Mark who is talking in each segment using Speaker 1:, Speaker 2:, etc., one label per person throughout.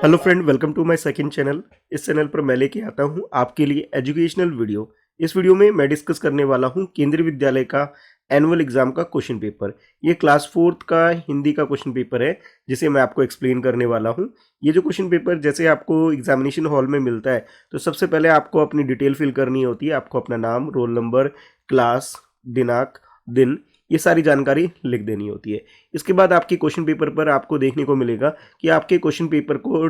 Speaker 1: Hello friend, welcome to my second channel. इस channel पर मैं लेके आता हूँ आपके लिए एजुकेशनल वीडियो। इस वीडियो में मैं डिस्कस करने वाला हूँ केंद्रीय विद्यालय का एनुअल एग्जाम का क्वेश्चन पेपर। ये क्लास फोर्थ का हिंदी का क्वेश्चन पेपर है जिसे मैं आपको एक्सप्लेन करने वाला हूँ। ये जो क्वेश्चन पेपर जैसे आपको एग्जामिनेशन हॉल में मिलता है तो सबसे पहले आपको अपनी डिटेल फिल करनी होती है। आपको अपना नाम, रोल नंबर, क्लास, दिनांक, दिन, ये सारी जानकारी लिख देनी होती है। इसके बाद आपके क्वेश्चन पेपर पर आपको देखने को मिलेगा कि आपके क्वेश्चन पेपर को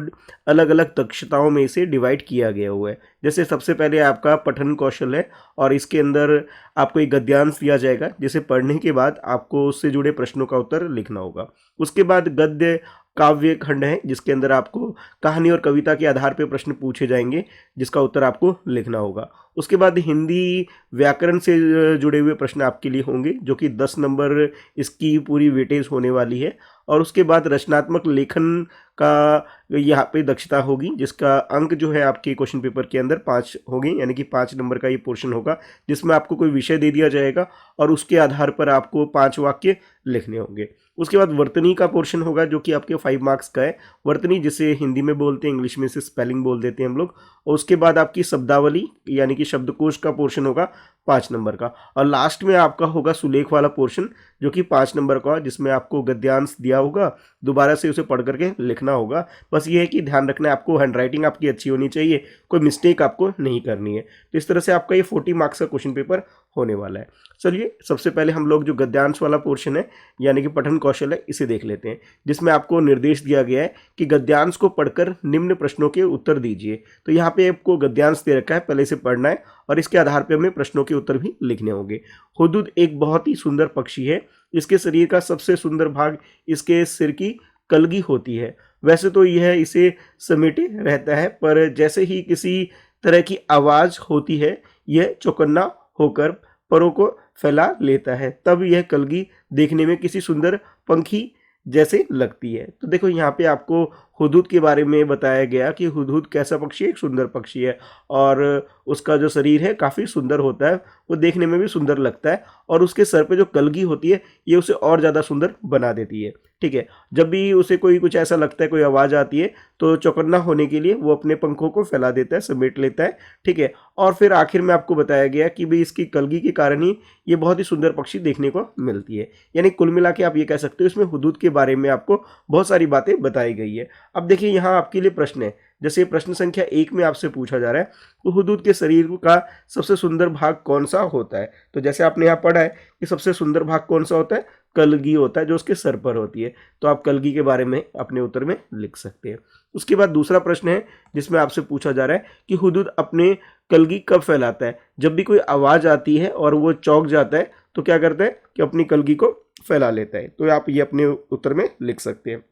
Speaker 1: अलग अलग दक्षताओं में से डिवाइड किया गया हुआ है। जैसे सबसे पहले आपका पठन कौशल है और इसके अंदर आपको एक गद्यांश दिया जाएगा जिसे पढ़ने के बाद आपको उससे जुड़े प्रश्नों का उत्तर लिखना होगा। उसके बाद गद्य काव्य खंड है जिसके अंदर आपको कहानी और कविता के आधार पर प्रश्न पूछे जाएंगे जिसका उत्तर आपको लिखना होगा। उसके बाद हिंदी व्याकरण से जुड़े हुए प्रश्न आपके लिए होंगे जो कि 10 नंबर इसकी पूरी वेटेज होने वाली है। और उसके बाद रचनात्मक लेखन का यहाँ पे दक्षता होगी जिसका अंक जो है आपके क्वेश्चन पेपर के अंदर 5 होंगे, यानी कि 5 नंबर का ये पोर्शन होगा जिसमें आपको कोई विषय दे दिया जाएगा और उसके आधार पर आपको 5 वाक्य लिखने होंगे। उसके बाद वर्तनी का पोर्शन होगा जो कि आपके 5 मार्क्स का है। वर्तनी जिसे हिंदी में बोलते हैं, इंग्लिश में से स्पेलिंग बोल देते हैं हम लोग। और उसके बाद आपकी शब्दावली यानी कि शब्दकोश का पोर्शन होगा 5 नंबर का। और लास्ट में आपका होगा सुलेख वाला पोर्शन जो कि 5 नंबर का है जिसमें आपको गद्यांश दिया होगा, दोबारा से उसे पढ़ करके लिखना होगा। बस ये है कि ध्यान रखना है आपको हैंडराइटिंग आपकी अच्छी होनी चाहिए, कोई मिस्टेक आपको नहीं करनी है। तो इस तरह से आपका ये 40 मार्क्स का क्वेश्चन पेपर होने वाला है। चलिए सबसे पहले हम लोग जो गद्यांश वाला पोर्शन है यानी कि पठन कौशल है इसे देख लेते हैं, जिसमें आपको निर्देश दिया गया है कि गद्यांश को पढ़कर निम्न प्रश्नों के उत्तर दीजिए। तो यहाँ पे आपको गद्यांश दे रखा है, पहले से पढ़ना है और इसके आधार पे हमें प्रश्नों के उत्तर भी लिखने होंगे। हुदहुद एक बहुत ही सुंदर पक्षी है। इसके शरीर का सबसे सुंदर भाग इसके सिर की कलगी होती है। वैसे तो यह इसे समेटे रहता है पर जैसे ही किसी तरह की आवाज होती है यह चौकन्ना होकर परों को फैला लेता है, तब यह कलगी देखने में किसी सुंदर पंखी जैसे लगती है। तो देखो यहाँ पे आपको हुदहुद के बारे में बताया गया कि हुदहुद कैसा पक्षी है, एक सुंदर पक्षी है और उसका जो शरीर है काफ़ी सुंदर होता है, वो देखने में भी सुंदर लगता है और उसके सर पे जो कलगी होती है ये उसे और ज़्यादा सुंदर बना देती है। ठीक है, जब भी उसे कोई कुछ ऐसा लगता है, कोई आवाज़ आती है तो चौकन्ना होने के लिए वो अपने पंखों को फैला देता है, समेट लेता है। ठीक है, और फिर आखिर में आपको बताया गया कि भाई इसकी कलगी के कारण ही ये बहुत ही सुंदर पक्षी देखने को मिलती है। यानी कुल मिला के आप ये कह सकते हो इसमें हुदहुद के बारे में आपको बहुत सारी बातें बताई गई है। अब देखिए यहाँ आपके लिए प्रश्न है, जैसे प्रश्न संख्या 1 में आपसे पूछा जा रहा है तो हुदहुद के शरीर का सबसे सुंदर भाग कौन सा होता है। तो जैसे आपने यहाँ पढ़ा है कि सबसे सुंदर भाग कौन सा होता है, कलगी होता है जो उसके सर पर होती है। तो आप कलगी के बारे में अपने उत्तर में लिख सकते हैं। उसके बाद दूसरा प्रश्न है जिसमें आपसे पूछा जा रहा है कि हुदहुद अपने कलगी कब फैलाता है। जब भी कोई आवाज़ आती है और वो चौंक जाता है तो क्या करता है कि अपनी कलगी को फैला लेता है। तो आप ये अपने उत्तर में लिख सकते हैं।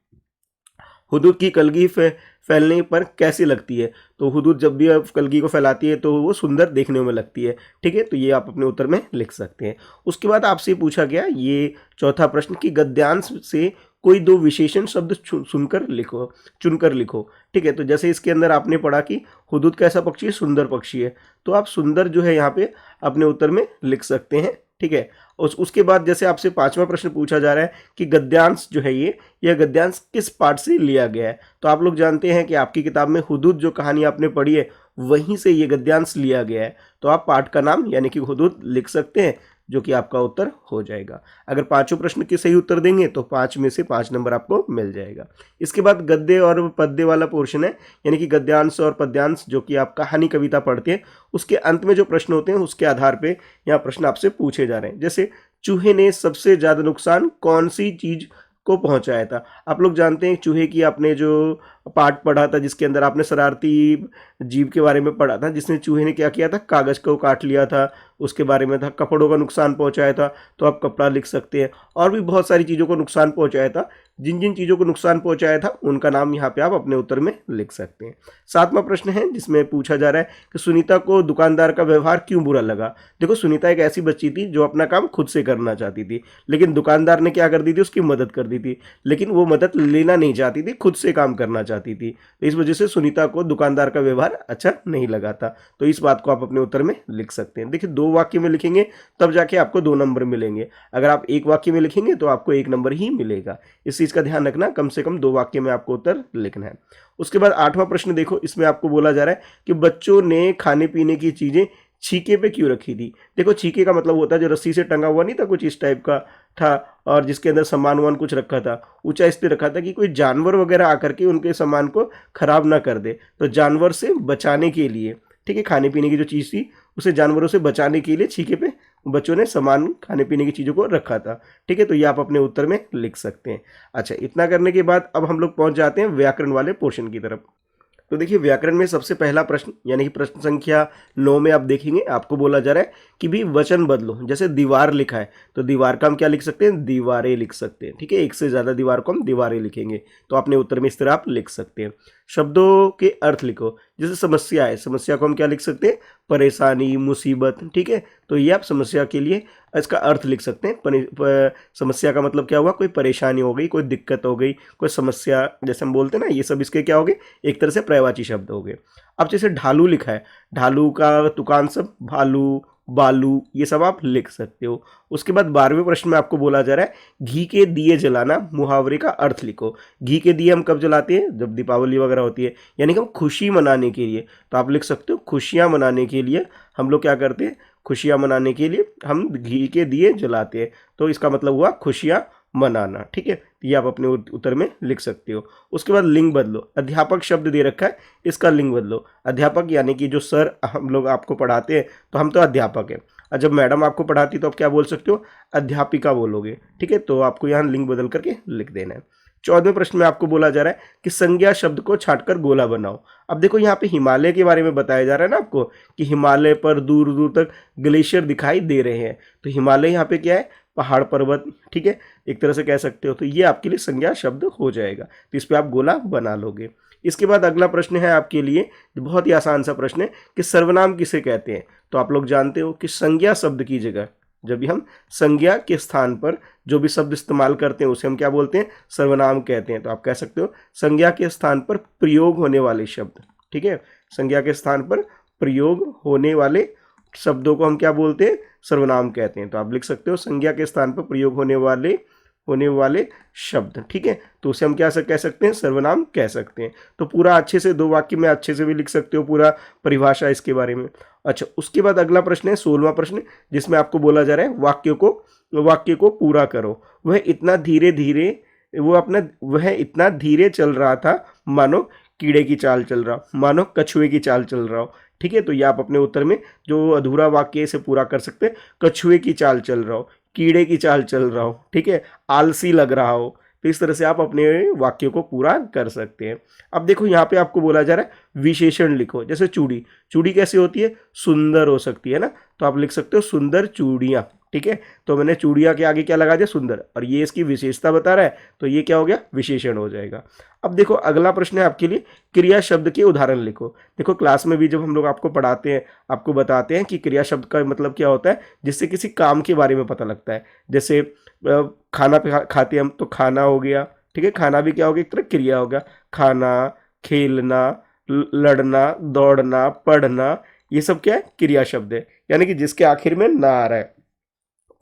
Speaker 1: हुदहुद की कलगी फैलने पर कैसी लगती है। तो हुदहुद जब भी आप कलगी को फैलाती है तो वो सुंदर देखने में लगती है। ठीक है, तो ये आप अपने उत्तर में लिख सकते हैं। उसके बाद आपसे पूछा गया ये चौथा प्रश्न कि गद्यांश से कोई 2 विशेषण शब्द चुनकर लिखो। ठीक है, तो जैसे इसके अंदर आपने पढ़ा कि हुदहुद कैसा पक्षी है, सुंदर पक्षी है, तो आप सुंदर जो है यहाँ पे अपने उत्तर में लिख सकते हैं। ठीक है, उसके बाद जैसे आपसे 5वां प्रश्न पूछा जा रहा है कि गद्यांश जो है यह गद्यांश किस पाठ से लिया गया है। तो आप लोग जानते हैं कि आपकी किताब में हुदहुद जो कहानी आपने पढ़ी है वहीं से ये गद्यांश लिया गया है। तो आप पाठ का नाम यानी कि हुदहुद लिख सकते हैं जो कि आपका उत्तर हो जाएगा। अगर 5 प्रश्न के सही उत्तर देंगे तो 5 में से 5 नंबर आपको मिल जाएगा। इसके बाद गद्य और पद्य वाला पोर्शन है, यानी कि गद्यांश और पद्यांश जो कि आप कहानी कविता पढ़ते हैं उसके अंत में जो प्रश्न होते हैं उसके आधार पे यहाँ प्रश्न आपसे पूछे जा रहे हैं। जैसे चूहे ने सबसे ज़्यादा नुकसान कौन सी चीज़ को पहुंचाया था। आप लोग जानते हैं चूहे की आपने जो पार्ट पढ़ा था जिसके अंदर आपने शरारती जीव के बारे में पढ़ा था, जिसने चूहे ने क्या किया था, कागज़ को काट लिया था, उसके बारे में था। कपड़ों का नुकसान पहुंचाया था तो आप कपड़ा लिख सकते हैं। और भी बहुत सारी चीज़ों को नुकसान पहुंचाया था। जिन जिन चीज़ों को नुकसान पहुंचाया था उनका नाम यहाँ पे आप अपने उत्तर में लिख सकते हैं। 7वां प्रश्न है जिसमें पूछा जा रहा है कि सुनीता को दुकानदार का व्यवहार क्यों बुरा लगा। देखो सुनीता एक ऐसी बच्ची थी जो अपना काम खुद से करना चाहती थी, लेकिन दुकानदार ने क्या कर दी थी, उसकी मदद कर दी थी, लेकिन वो मदद लेना नहीं चाहती थी, खुद से काम करना चाहती चाहती थी। तो इस वजह से सुनीता को दुकानदार का व्यवहार अच्छा नहीं लगा था। तो इस बात को आप अपने उत्तर में लिख सकते हैं। देखिए 2 वाक्य में लिखेंगे तब जाके आपको 2 नंबर मिलेंगे। अगर आप 1 वाक्य में लिखेंगे तो आपको 1 नंबर ही मिलेगा। इस चीज़ का ध्यान रखना, कम से कम 2 वाक्य में आपको उत्तर लिखना है। उसके बाद 8वां प्रश्न देखो, इसमें आपको बोला जा रहा है कि बच्चों ने खाने पीने की चीज़ें छीके पे क्यों रखी थी। देखो छीके का मतलब होता है जो रस्सी से टंगा हुआ नहीं था, कुछ इस टाइप का था और जिसके अंदर सामान वामान कुछ रखा था। ऊंचा इसलिए रखा था कि कोई जानवर वगैरह आकर के उनके सामान को खराब ना कर दे। तो जानवर से बचाने के लिए, ठीक है, खाने पीने की जो चीज़ थी उसे जानवरों से बचाने के लिए छीके पे बच्चों ने सामान खाने पीने की चीज़ों को रखा था। ठीक है, तो ये आप अपने उत्तर में लिख सकते हैं। अच्छा, इतना करने के बाद अब हम लोग पहुंच जाते हैं व्याकरण वाले पोर्शन की तरफ। तो देखिए व्याकरण में सबसे पहला प्रश्न यानी कि प्रश्न संख्या 9 में आप देखेंगे, आपको बोला जा रहा है कि भी वचन बदलो। जैसे दीवार लिखा है तो दीवार का हम क्या लिख सकते हैं, दीवारें लिख सकते हैं। ठीक है, एक से ज़्यादा दीवार को हम दीवारें लिखेंगे। तो अपने उत्तर में इस तरह आप लिख सकते हैं। शब्दों के अर्थ लिखो। जैसे समस्या है, समस्या को हम क्या लिख सकते हैं, परेशानी, मुसीबत। ठीक है, तो ये आप समस्या के लिए इसका अर्थ लिख सकते हैं। समस्या का मतलब क्या हुआ, कोई परेशानी हो गई, कोई दिक्कत हो गई, कोई समस्या जैसे हम बोलते हैं ना, ये सब इसके क्या हो गए, एक तरह से पर्यायवाची शब्द हो गए। अब जैसे ढालू लिखा है, ढालू का तुकान सब भालू, बालू, ये सब आप लिख सकते हो। उसके बाद 12वें प्रश्न में आपको बोला जा रहा है घी के दिए जलाना, मुहावरे का अर्थ लिखो। घी के दिए हम कब जलाते हैं, जब दीपावली वगैरह होती है, यानी कि हम खुशी मनाने के लिए। तो आप लिख सकते हो खुशियां मनाने के लिए हम लोग क्या करते हैं, खुशियां मनाने के लिए हम घी के दिए जलाते हैं। तो इसका मतलब हुआ खुशियां मनाना। ठीक है, ये आप अपने उत्तर में लिख सकते हो। उसके बाद लिंग बदलो। अध्यापक शब्द दे रखा है, इसका लिंग बदलो। अध्यापक यानी कि जो सर हम लोग आपको पढ़ाते हैं तो हम तो अध्यापक हैं, और जब मैडम आपको पढ़ाती तो आप क्या बोल सकते हो, अध्यापिका बोलोगे। ठीक है, तो आपको यहाँ लिंग बदल करके लिख देना है। 14वें प्रश्न में आपको बोला जा रहा है कि संज्ञा शब्द को छांटकर गोला बनाओ। अब देखो यहाँ पे हिमालय के बारे में बताया जा रहा है ना आपको, कि हिमालय पर दूर दूर तक ग्लेशियर दिखाई दे रहे हैं। तो हिमालय यहाँ पे क्या है, पहाड़ पर्वत। ठीक है, एक तरह से कह सकते हो। तो ये आपके लिए संज्ञा शब्द हो जाएगा, तो इस पर आप गोला बना लोगे। इसके बाद अगला प्रश्न है आपके लिए, बहुत ही आसान सा प्रश्न है कि सर्वनाम किसे कहते हैं। तो आप लोग जानते हो कि संज्ञा शब्द की जगह, जब भी हम संज्ञा के स्थान पर जो भी शब्द इस्तेमाल करते हैं उसे हम क्या बोलते हैं, सर्वनाम कहते हैं। तो आप कह सकते हो संज्ञा के स्थान पर प्रयोग होने वाले शब्द। ठीक है, संज्ञा के स्थान पर प्रयोग होने वाले शब्दों को हम क्या बोलते हैं, सर्वनाम कहते हैं। तो आप लिख सकते हो संज्ञा के स्थान पर प्रयोग होने वाले शब्द। ठीक है, तो उसे हम क्या कह सकते हैं, सर्वनाम कह सकते हैं। तो पूरा अच्छे से 2 वाक्य में अच्छे से भी लिख सकते हो पूरा परिभाषा इसके बारे में। अच्छा, उसके बाद अगला प्रश्न है 16वां प्रश्न, जिसमें आपको बोला जा रहा है वाक्य को पूरा करो। वह इतना धीरे चल रहा था मानो कीड़े की चाल चल रहा, मानो कछुए की चाल चल रहा हो। ठीक है, तो ये आप अपने उत्तर में जो अधूरा वाक्य से पूरा कर सकते हैं, कछुए की चाल चल रहा हो, कीड़े की चाल चल रहा हो, ठीक है, आलसी लग रहा हो। तो इस तरह से आप अपने वाक्य को पूरा कर सकते हैं। अब देखो यहाँ पे आपको बोला जा रहा है विशेषण लिखो। जैसे चूड़ी, चूड़ी कैसे होती है, सुंदर हो सकती है ना, तो आप लिख सकते हो सुंदर चूड़ियाँ। ठीक है, तो मैंने चूड़िया के आगे क्या लगा दिया, सुंदर, और ये इसकी विशेषता बता रहा है, तो ये क्या हो गया, विशेषण हो जाएगा। अब देखो अगला प्रश्न है आपके लिए, क्रिया शब्द के उदाहरण लिखो। देखो क्लास में भी जब हम लोग आपको पढ़ाते हैं, आपको बताते हैं कि क्रिया शब्द का मतलब क्या होता है, जिससे किसी काम के बारे में पता लगता है। जैसे खाना खाते हम तो खाना हो गया। ठीक है, खाना भी क्या हो गया, एक तरह क्रिया हो गया। खाना, खेलना, लड़ना, दौड़ना, पढ़ना, ये सब क्या है, क्रिया शब्द है, यानी कि जिसके आखिर में ना आ रहा है।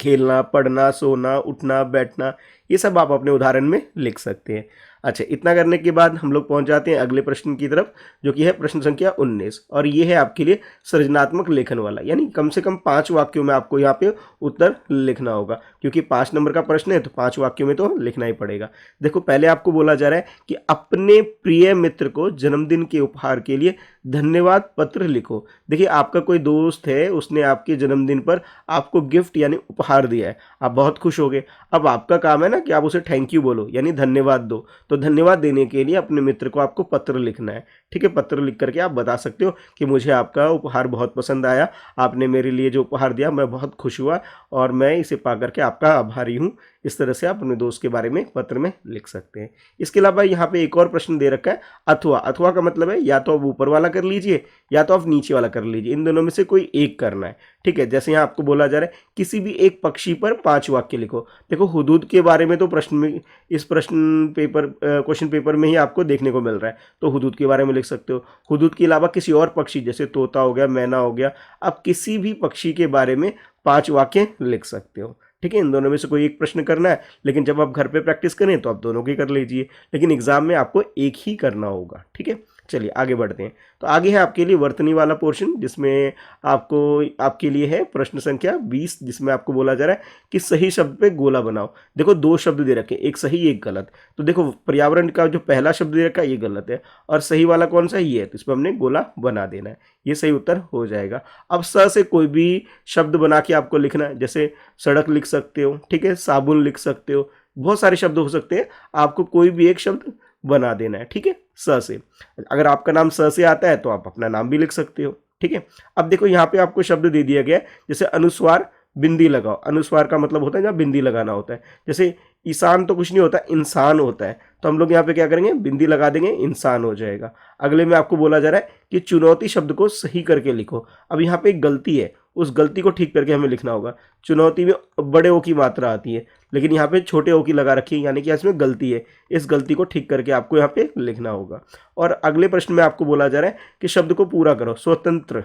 Speaker 1: खेलना, पढ़ना, सोना, उठना, बैठना, ये सब आप अपने उदाहरण में लिख सकते हैं। अच्छा, इतना करने के बाद हम लोग पहुंच जाते हैं अगले प्रश्न की तरफ, जो कि है प्रश्न संख्या 19, और ये है आपके लिए सृजनात्मक लेखन वाला, यानी कम से कम 5 वाक्यों में आपको यहाँ पे उत्तर लिखना होगा, क्योंकि 5 नंबर का प्रश्न है तो 5 वाक्यों में तो लिखना ही पड़ेगा। देखो पहले आपको बोला जा रहा है कि अपने प्रिय मित्र को जन्मदिन के उपहार के लिए धन्यवाद पत्र लिखो। देखिए आपका कोई दोस्त है, उसने आपके जन्मदिन पर आपको गिफ्ट यानी उपहार दिया है, आप बहुत खुश हो गए। अब आपका काम है ना कि आप उसे थैंक यू बोलो, यानी धन्यवाद दो। तो धन्यवाद देने के लिए अपने मित्र को आपको पत्र लिखना है। ठीक है, पत्र लिख करके आप बता सकते हो कि मुझे आपका उपहार बहुत पसंद आया, आपने मेरे लिए जो उपहार दिया मैं बहुत खुश हुआ और मैं इसे पा करके आपका आभारी हूँ। इस तरह से आप अपने दोस्त के बारे में पत्र में लिख सकते हैं। इसके अलावा यहाँ पे एक और प्रश्न दे रखा है अथवा। अथवा का मतलब है या तो आप ऊपर वाला कर लीजिए या तो आप नीचे वाला कर लीजिए, इन दोनों में से कोई एक करना है। ठीक है। जैसे यहाँ आपको बोला जा रहा है किसी भी एक पक्षी पर 5 वाक्य लिखो। देखो हुदूद के बारे में तो प्रश्न में, इस प्रश्न पेपर क्वेश्चन पेपर में ही आपको देखने को मिल रहा है, तो हुदूद के बारे में लिख सकते हो। हुदूद के अलावा किसी और पक्षी जैसे तोता हो गया, मैना हो गया, आप किसी भी पक्षी के बारे में 5 वाक्य लिख सकते हो। ठीक है, इन दोनों में से कोई एक प्रश्न करना है, लेकिन जब आप घर पे प्रैक्टिस करें तो आप दोनों की कर लीजिए, लेकिन एग्जाम में आपको एक ही करना होगा। ठीक है, चलिए आगे बढ़ते हैं। तो आगे है आपके लिए वर्तनी वाला पोर्शन, जिसमें आपके लिए है प्रश्न संख्या 20, जिसमें आपको बोला जा रहा है कि सही शब्द पे गोला बनाओ। देखो 2 शब्द दे रखे, एक सही एक गलत। तो देखो पर्यावरण का जो पहला शब्द दे रखा है ये गलत है, और सही वाला कौन सा, ये है, तो इस पर हमने गोला बना देना है। ये सही उत्तर हो जाएगा। अब स से कोई भी शब्द बना के आपको लिखना है, जैसे सड़क लिख सकते हो, ठीक है, साबुन लिख सकते हो, बहुत सारे शब्द हो सकते हैं, आपको कोई भी एक शब्द बना देना है। ठीक है, स से। अगर आपका नाम स से आता है तो आप अपना नाम भी लिख सकते हो। ठीक है, अब देखो यहाँ पे आपको शब्द दे दिया गया है, जैसे अनुस्वार बिंदी लगाओ। अनुस्वार का मतलब होता है जहाँ बिंदी लगाना होता है। जैसे ईशान तो कुछ नहीं होता, इंसान होता है, तो हम लोग यहाँ पे क्या करेंगे, बिंदी लगा देंगे, इंसान हो जाएगा। अगले में आपको बोला जा रहा है कि चुनौती शब्द को सही करके लिखो। अब यहाँ पे एक गलती है, उस गलती को ठीक करके हमें लिखना होगा। चुनौती में बड़े ओ की मात्रा आती है, लेकिन यहाँ पे छोटे ओ की लगा रखी है, यानी कि इसमें गलती है। इस गलती को ठीक करके आपको यहाँ पे लिखना होगा। और अगले प्रश्न में आपको बोला जा रहा है कि शब्द को पूरा करो। स्वतंत्र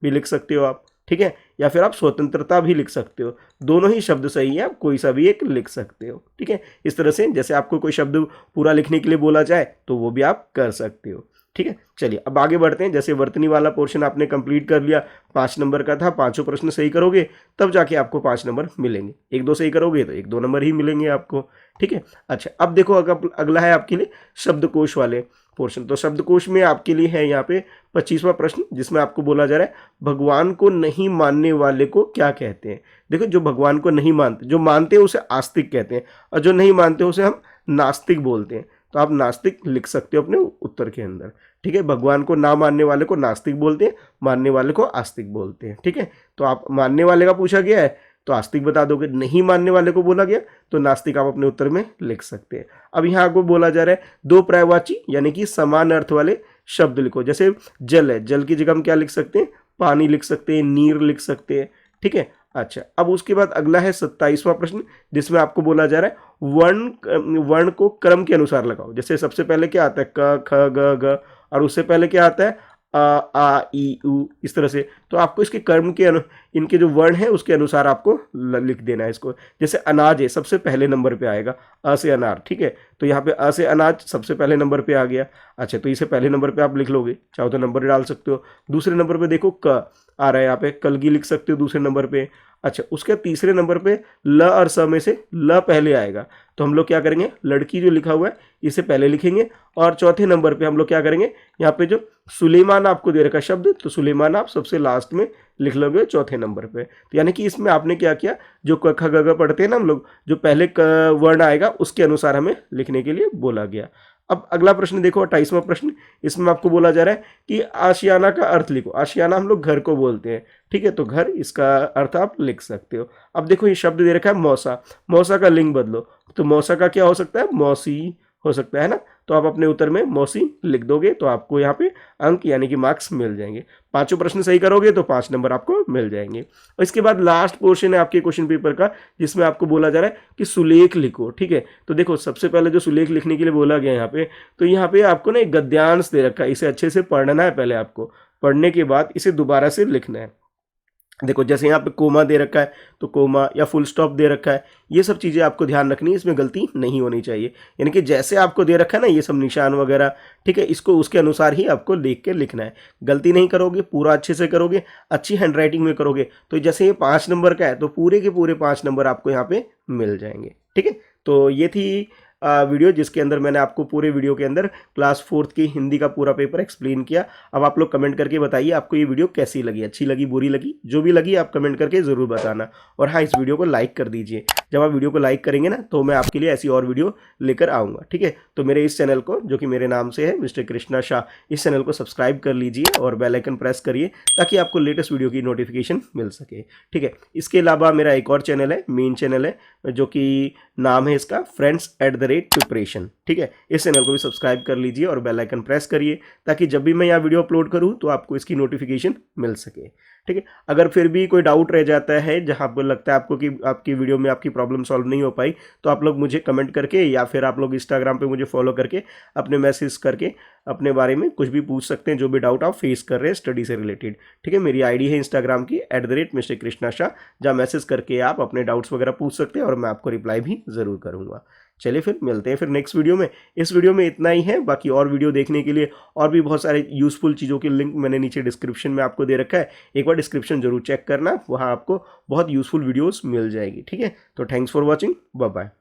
Speaker 1: भी लिख सकते हो आप, ठीक है, या फिर आप स्वतंत्रता भी लिख सकते हो। दोनों ही शब्द सही है, आप कोई सा भी एक लिख सकते हो। ठीक है, इस तरह से जैसे आपको कोई शब्द पूरा लिखने के लिए बोला जाए तो वो भी आप कर सकते हो। ठीक है, चलिए अब आगे बढ़ते हैं। जैसे वर्तनी वाला पोर्शन आपने कंप्लीट कर लिया, 5 नंबर का था, 5 प्रश्न सही करोगे तब जाके आपको 5 नंबर मिलेंगे। 1-2 सही करोगे तो 1-2 नंबर ही मिलेंगे आपको। ठीक है, अच्छा अब देखो अगला है आपके लिए शब्दकोश वाले पोर्शन। तो शब्दकोश में आपके लिए है यहाँ पे 25वां प्रश्न, जिसमें आपको बोला जा रहा है भगवान को नहीं मानने वाले को क्या कहते हैं। देखो जो भगवान को नहीं मानते, जो मानते हैं उसे आस्तिक कहते हैं, और जो नहीं मानते उसे हम नास्तिक बोलते हैं। तो आप नास्तिक लिख सकते हो अपने उत्तर के अंदर। ठीक है, भगवान को ना मानने वाले को नास्तिक बोलते हैं, मानने वाले को आस्तिक बोलते हैं। ठीक है, तो आप मानने वाले का पूछा गया है तो आस्तिक बता दोगे, नहीं मानने वाले को बोला गया तो नास्तिक आप अपने उत्तर में लिख सकते हैं। अब यहाँ आपको बोला जा रहा है 2 पर्यायवाची यानी कि समान अर्थ वाले शब्द लिखो। जैसे जल है, जल की जगह हम क्या लिख सकते हैं, पानी लिख सकते हैं, नीर लिख सकते हैं। ठीक है, अच्छा अब उसके बाद अगला है 27वां प्रश्न, जिसमें आपको बोला जा रहा है वर्ण को क्रम के अनुसार लगाओ। जैसे सबसे पहले क्या आता है, क ख ग घ, और उससे पहले क्या आता है, अ आ ई उ, इस तरह से। तो आपको इसके क्रम के इनके जो वर्ण है उसके अनुसार आपको लिख देना है इसको। जैसे अनाज है, सबसे पहले नंबर पे आएगा, अ से अनार। ठीक है, तो यहाँ पे अ से अनाज सबसे पहले नंबर पे आ गया। अच्छा, तो इसे पहले नंबर पे आप लिख लोगे, चाहो तो नंबर डाल सकते हो। दूसरे नंबर पे देखो क आ रहा है, यहाँ पे कलगी लिख सकते हो दूसरे नंबर पे। अच्छा, उसके तीसरे नंबर पे ल और स में से ल पहले आएगा, तो हम लोग क्या करेंगे, लड़की जो लिखा हुआ है इसे पहले लिखेंगे। और चौथे नंबर पे हम लोग क्या करेंगे, यहाँ पे जो सुलेमान आपको दे रखा शब्द, तो सुलेमान आप सबसे लास्ट में लिख लोगे चौथे नंबर पे। तो यानी कि इसमें आपने क्या किया, जो क ख ग घ पढ़ते हैं ना हम लोग, जो पहले वर्ण आएगा उसके अनुसार हमें लिखने के लिए बोला गया। अब अगला प्रश्न देखो 28वां प्रश्न, इसमें आपको बोला जा रहा है कि आशियाना का अर्थ लिखो। आशियाना हम लोग घर को बोलते हैं। ठीक है, तो घर, इसका अर्थ आप लिख सकते हो। अब देखो ये शब्द दे रखा है मौसा। मौसा का लिंग बदलो, तो मौसा का क्या हो सकता है, मौसी हो सकता है ना। तो आप अपने उत्तर में मौसी लिख दोगे तो आपको यहाँ पे अंक यानी कि मार्क्स मिल जाएंगे। 5 प्रश्न सही करोगे तो 5 नंबर आपको मिल जाएंगे। और इसके बाद लास्ट पोर्शन है आपके क्वेश्चन पेपर का, जिसमें आपको बोला जा रहा है कि सुलेख लिखो। ठीक है, तो देखो सबसे पहले जो सुलेख लिखने के लिए बोला गया यहाँ पे, तो यहाँ पे आपको ना एक गद्यांश दे रखा है, इसे अच्छे से पढ़ना है पहले आपको। पढ़ने के बाद इसे दोबारा से लिखना है। देखो जैसे यहाँ पे कोमा दे रखा है तो कोमा, या फुल स्टॉप दे रखा है, ये सब चीज़ें आपको ध्यान रखनी है, इसमें गलती नहीं होनी चाहिए। यानी कि जैसे आपको दे रखा है ना ये सब निशान वगैरह, ठीक है, इसको उसके अनुसार ही आपको देख के लिखना है। गलती नहीं करोगे, पूरा अच्छे से करोगे, अच्छी हैंडराइटिंग में करोगे, तो जैसे ये 5 नंबर का है तो पूरे के पूरे 5 नंबर आपको यहाँ पे मिल जाएंगे। ठीक है, तो ये थी वीडियो, जिसके अंदर मैंने आपको पूरे वीडियो के अंदर क्लास 4th की हिंदी का पूरा पेपर एक्सप्लेन किया। अब आप लोग कमेंट करके बताइए आपको ये वीडियो कैसी लगी, अच्छी लगी, बुरी लगी, जो भी लगी आप कमेंट करके ज़रूर बताना। और हाँ, इस वीडियो को लाइक कर दीजिए। जब आप वीडियो को लाइक करेंगे ना तो मैं आपके लिए ऐसी और वीडियो लेकर आऊँगा। ठीक है, तो मेरे इस चैनल को, जो कि मेरे नाम से है मिस्टर कृष्णा शाह, इस चैनल को सब्सक्राइब कर लीजिए और बेल आइकन प्रेस करिए ताकि आपको लेटेस्ट वीडियो की नोटिफिकेशन मिल सके। ठीक है, इसके अलावा मेरा एक और चैनल है, मेन चैनल है, जो कि नाम है इसका फ्रेंड्स @ प्रिपरेशन। ठीक ठीक है, इस चैनल को भी सब्सक्राइब कर लीजिए और बेल आइकन प्रेस करिए ताकि जब भी मैं यहाँ वीडियो अपलोड करूँ तो आपको इसकी नोटिफिकेशन मिल सके। ठीक है, अगर फिर भी कोई डाउट रह जाता है जहाँ पर लगता है आपको कि आपकी वीडियो में आपकी प्रॉब्लम सॉल्व नहीं हो पाई, तो आप लोग मुझे कमेंट करके या फिर आप लोग इंस्टाग्राम पे मुझे फॉलो करके अपने मैसेज करके अपने बारे में कुछ भी पूछ सकते हैं, जो भी डाउट आप फेस कर रहे हैं स्टडी से रिलेटेड। ठीक है, मेरी आईडी है इंस्टाग्राम की @Mr. कृष्णा शाह, जहाँ मैसेज करके आप अपने डाउट्स वगैरह पूछ सकते हैं और मैं आपको रिप्लाई भी ज़रूर करूँगा। चलिए फिर मिलते हैं फिर नेक्स्ट वीडियो में। इस वीडियो में इतना ही है, बाकी और वीडियो देखने के लिए और भी बहुत सारे यूज़फुल चीज़ों के लिंक मैंने नीचे डिस्क्रिप्शन में आपको दे रखा है, एक बार डिस्क्रिप्शन जरूर चेक करना, वहाँ आपको बहुत यूज़फुल वीडियोस मिल जाएगी। ठीक है, तो thanks for watching, bye bye.